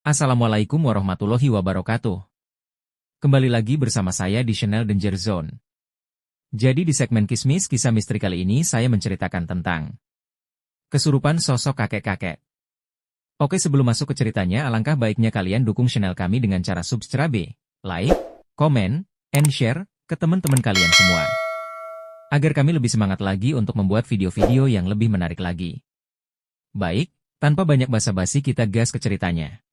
Assalamualaikum warahmatullahi wabarakatuh. Kembali lagi bersama saya di channel Danger Zone. Jadi di segmen Kismis Kisah Misteri kali ini saya menceritakan tentang kesurupan sosok kakek-kakek. Oke, sebelum masuk ke ceritanya, alangkah baiknya kalian dukung channel kami dengan cara subscribe, like, komen, and share ke teman-teman kalian semua. Agar kami lebih semangat lagi untuk membuat video-video yang lebih menarik lagi. Baik, tanpa banyak basa-basi kita gas ke ceritanya.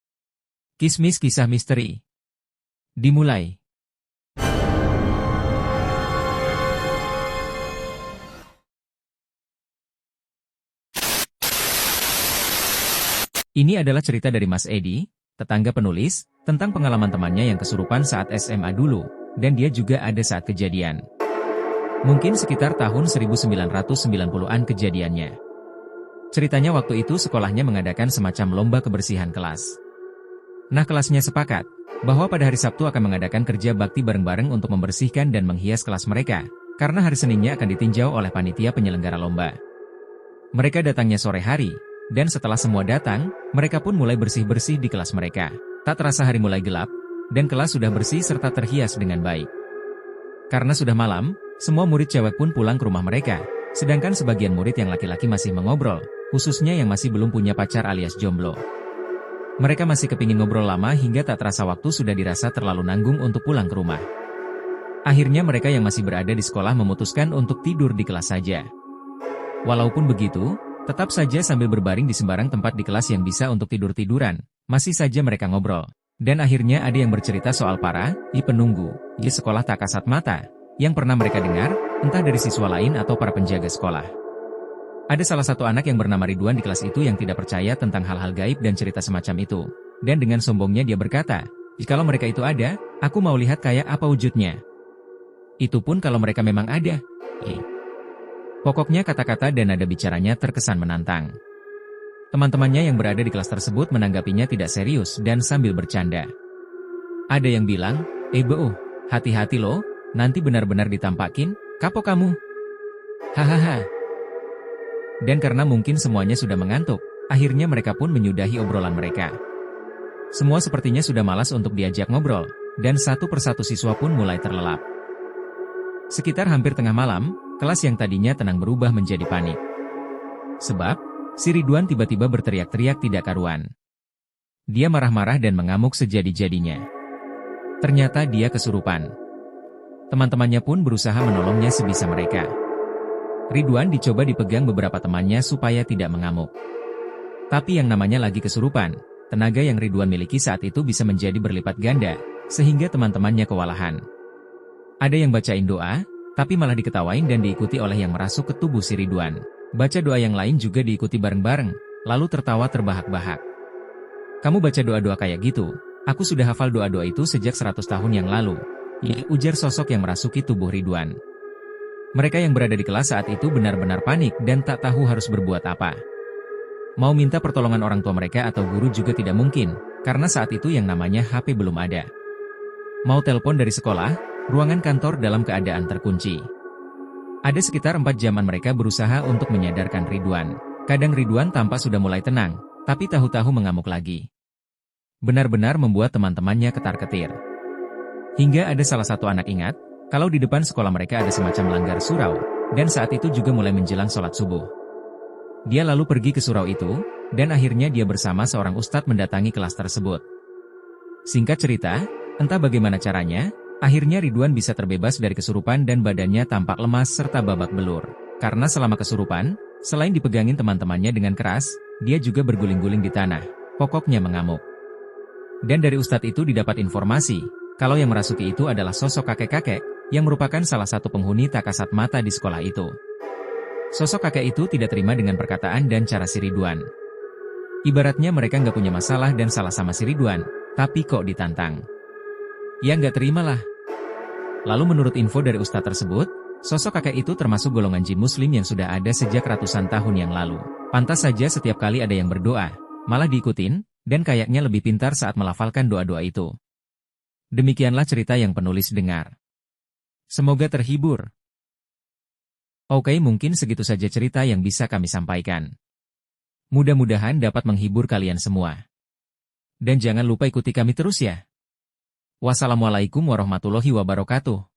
Kismis Kisah Misteri. Dimulai. Ini adalah cerita dari Mas Edi, tetangga penulis, tentang pengalaman temannya yang kesurupan saat SMA dulu, dan dia juga ada saat kejadian. Mungkin sekitar tahun 1990-an kejadiannya. Ceritanya waktu itu sekolahnya mengadakan semacam lomba kebersihan kelas. Nah, kelasnya sepakat bahwa pada hari Sabtu akan mengadakan kerja bakti bareng-bareng untuk membersihkan dan menghias kelas mereka, karena hari Seninnya akan ditinjau oleh panitia penyelenggara lomba. Mereka datangnya sore hari, dan setelah semua datang, mereka pun mulai bersih-bersih di kelas mereka. Tak terasa hari mulai gelap, dan kelas sudah bersih serta terhias dengan baik. Karena sudah malam, semua murid cewek pun pulang ke rumah mereka, sedangkan sebagian murid yang laki-laki masih mengobrol, khususnya yang masih belum punya pacar alias jomblo. Mereka masih kepingin ngobrol lama hingga tak terasa waktu sudah dirasa terlalu nanggung untuk pulang ke rumah. Akhirnya mereka yang masih berada di sekolah memutuskan untuk tidur di kelas saja. Walaupun begitu, tetap saja sambil berbaring di sembarang tempat di kelas yang bisa untuk tidur-tiduran, masih saja mereka ngobrol. Dan akhirnya ada yang bercerita soal para penunggu di sekolah tak kasat mata, yang pernah mereka dengar, entah dari siswa lain atau para penjaga sekolah. Ada salah satu anak yang bernama Ridwan di kelas itu yang tidak percaya tentang hal-hal gaib dan cerita semacam itu. Dan dengan sombongnya dia berkata, "Jikalau mereka itu ada, aku mau lihat kayak apa wujudnya. Itu pun kalau mereka memang ada." Pokoknya kata-kata dan nada bicaranya terkesan menantang. Teman-temannya yang berada di kelas tersebut menanggapinya tidak serius dan sambil bercanda. Ada yang bilang, "Beuh, hati-hati loh, nanti benar-benar ditampakin, kapok kamu." Hahaha. Dan karena mungkin semuanya sudah mengantuk, akhirnya mereka pun menyudahi obrolan mereka. Semua sepertinya sudah malas untuk diajak ngobrol, dan satu persatu siswa pun mulai terlelap. Sekitar hampir tengah malam, kelas yang tadinya tenang berubah menjadi panik. Sebab, si Ridwan tiba-tiba berteriak-teriak tidak karuan. Dia marah-marah dan mengamuk sejadi-jadinya. Ternyata dia kesurupan. Teman-temannya pun berusaha menolongnya sebisa mereka. Ridwan dicoba dipegang beberapa temannya supaya tidak mengamuk. Tapi yang namanya lagi kesurupan, tenaga yang Ridwan miliki saat itu bisa menjadi berlipat ganda, sehingga teman-temannya kewalahan. Ada yang bacain doa, tapi malah diketawain dan diikuti oleh yang merasuk ke tubuh si Ridwan. Baca doa yang lain juga diikuti bareng-bareng, lalu tertawa terbahak-bahak. "Kamu baca doa-doa kayak gitu? Aku sudah hafal doa-doa itu sejak 100 tahun yang lalu," ujar sosok yang merasuki tubuh Ridwan. Mereka yang berada di kelas saat itu benar-benar panik dan tak tahu harus berbuat apa. Mau minta pertolongan orang tua mereka atau guru juga tidak mungkin, karena saat itu yang namanya HP belum ada. Mau telepon dari sekolah, ruangan kantor dalam keadaan terkunci. Ada sekitar 4 jaman mereka berusaha untuk menyadarkan Ridwan. Kadang Ridwan tampak sudah mulai tenang, tapi tahu-tahu mengamuk lagi. Benar-benar membuat teman-temannya ketar-ketir. Hingga ada salah satu anak ingat, kalau di depan sekolah mereka ada semacam langgar surau, dan saat itu juga mulai menjelang sholat subuh. Dia lalu pergi ke surau itu, dan akhirnya dia bersama seorang ustadz mendatangi kelas tersebut. Singkat cerita, entah bagaimana caranya, akhirnya Ridwan bisa terbebas dari kesurupan dan badannya tampak lemas serta babak belur. Karena selama kesurupan, selain dipegangin teman-temannya dengan keras, dia juga berguling-guling di tanah, pokoknya mengamuk. Dan dari ustadz itu didapat informasi, kalau yang merasuki itu adalah sosok kakek-kakek, yang merupakan salah satu penghuni tak kasat mata di sekolah itu. Sosok kakek itu tidak terima dengan perkataan dan cara si Ridwan. Ibaratnya mereka nggak punya masalah dan salah sama si Ridwan, tapi kok ditantang. Ya nggak terimalah. Lalu menurut info dari ustadz tersebut, sosok kakek itu termasuk golongan jin muslim yang sudah ada sejak ratusan tahun yang lalu. Pantas saja setiap kali ada yang berdoa, malah diikutin, dan kayaknya lebih pintar saat melafalkan doa-doa itu. Demikianlah cerita yang penulis dengar. Semoga terhibur. Oke, mungkin segitu saja cerita yang bisa kami sampaikan. Mudah-mudahan dapat menghibur kalian semua. Dan jangan lupa ikuti kami terus ya. Wassalamualaikum warahmatullahi wabarakatuh.